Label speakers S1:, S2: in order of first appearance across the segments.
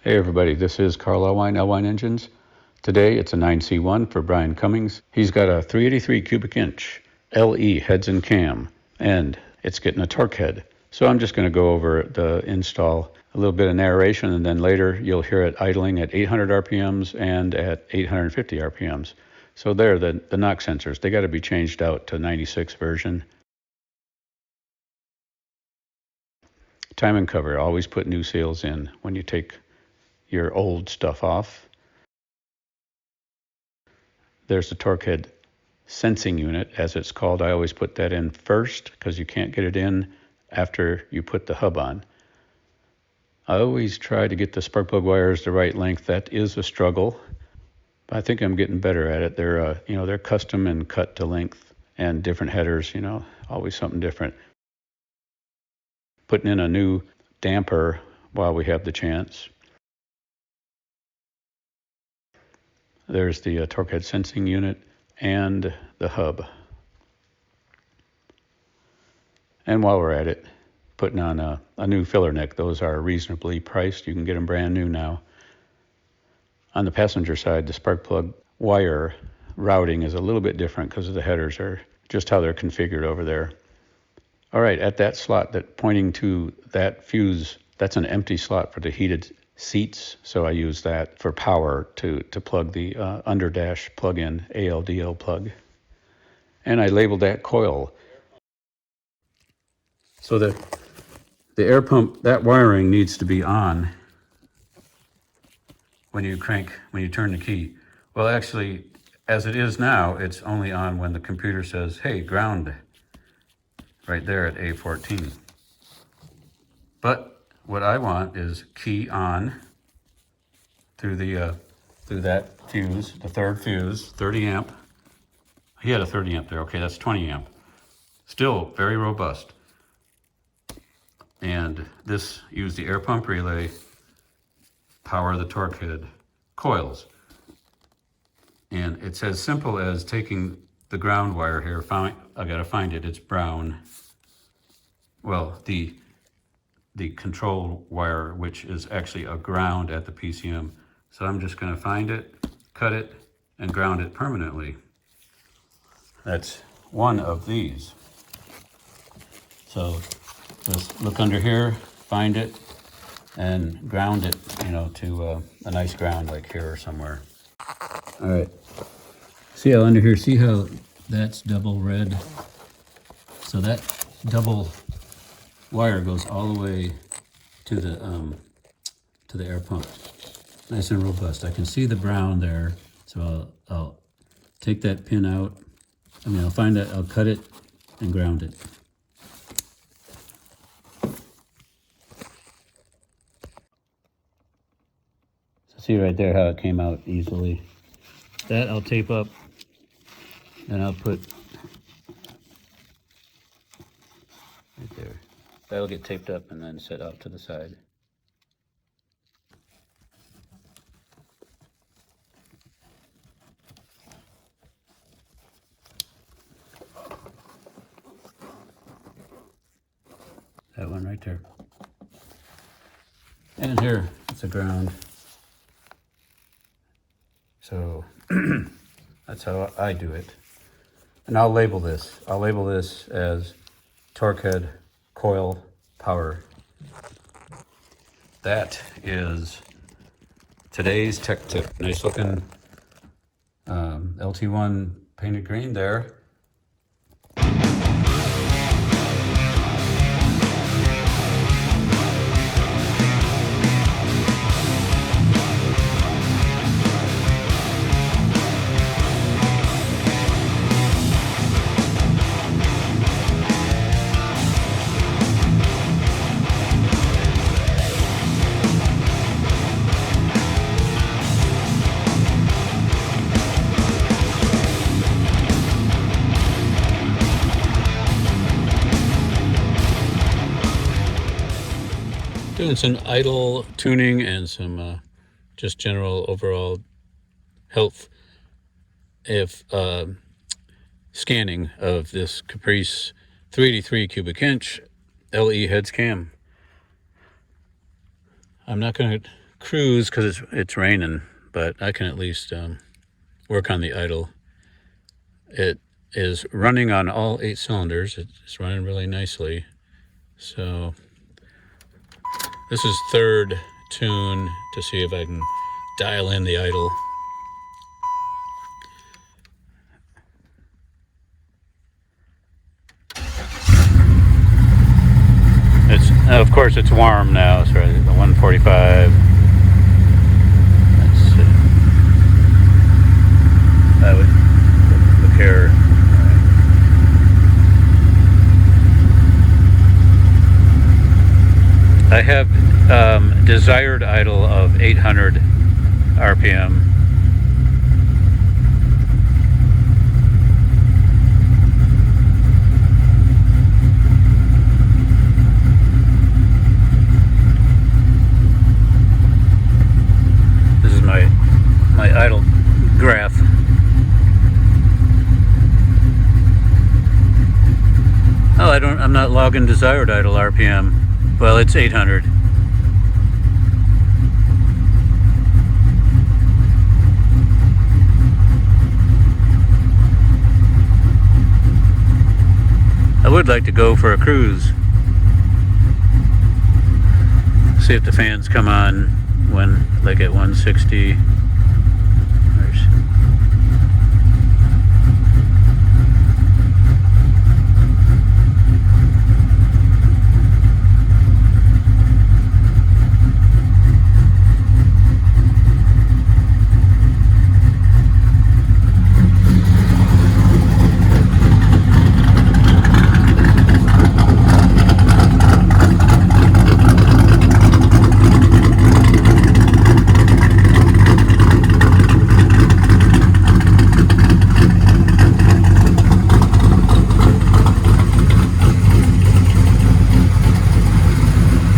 S1: Hey everybody, this is Carl Elwine Engines. Today it's a 9C1 for Brian Cummings. He's got a 383 cubic inch LE heads and cam, and it's getting a TorqHead. So I'm just going to go over the install, a little bit of narration, and then later you'll hear it idling at 800 RPMs and at 850 RPMs. So there, the knock sensors, they got to be changed out to 96 version. Timing cover, always put new seals in when you take your old stuff off. There's the TorqHead sensing unit, as it's called. I always put that in first because you can't get it in after you put the hub on. I always try to get the spark plug wires the right length. That is a struggle, but I think I'm getting better at it. They're custom and cut to length, and different headers, always something different. Putting in a new damper while we have the chance. There's the TorqHead sensing unit and the hub. And while we're at it, putting on a new filler neck. Those are reasonably priced. You can get them brand new now. On the passenger side, the spark plug wire routing is a little bit different because of the headers are just how they're configured over there. All right, at that slot that pointing to that fuse, that's an empty slot for the heated seats. So I use that for power to plug the underdash plug-in ALDL plug. And I labeled that coil. So the air pump, that wiring needs to be on when you turn the key. Well, actually, as it is now, it's only on when the computer says, hey, ground, right there at A14. But what I want is key on through that fuse, the third fuse, 30 amp. He had a 30 amp there. Okay, that's 20 amp. Still very robust. And this used the air pump relay, power the TorqHead coils. And it's as simple as taking the ground wire here. I gotta find it. It's brown. Well, the control wire, which is actually a ground at the PCM. So I'm just gonna find it, cut it, and ground it permanently. That's one of these. So just look under here, find it, and ground it, to a nice ground like here or somewhere. All right. See how under here, see how that's double red? So that double wire goes all the way to the air pump. Nice and robust. I can see the brown there, so I'll take that pin out. I'll find that, I'll cut it and ground it. So see right there how it came out easily. That I'll tape up, and I'll put right there. That'll get taped up and then set out to the side. That one right there. And here, it's a ground. So that's how I do it. And I'll label this. I'll label this as TorqHead coil power. That is today's tech tip. Nice looking LT1 painted green there. Doing some idle tuning and some just general overall health scanning of this Caprice 383 cubic inch LE heads cam. I'm not going to cruise because it's raining, but I can at least work on the idle. It is running on all 8 cylinders. It's running really nicely. So this is third tune to see if I can dial in the idle. Of course, it's warm now. So the 145. Let's see. I would look here. I have desired idle of 800 RPM. This is my idle graph. Oh, I'm not logging desired idle RPM. Well, it's 800. I would like to go for a cruise. See if the fans come on when, like at 160.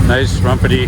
S1: Nice Rumpity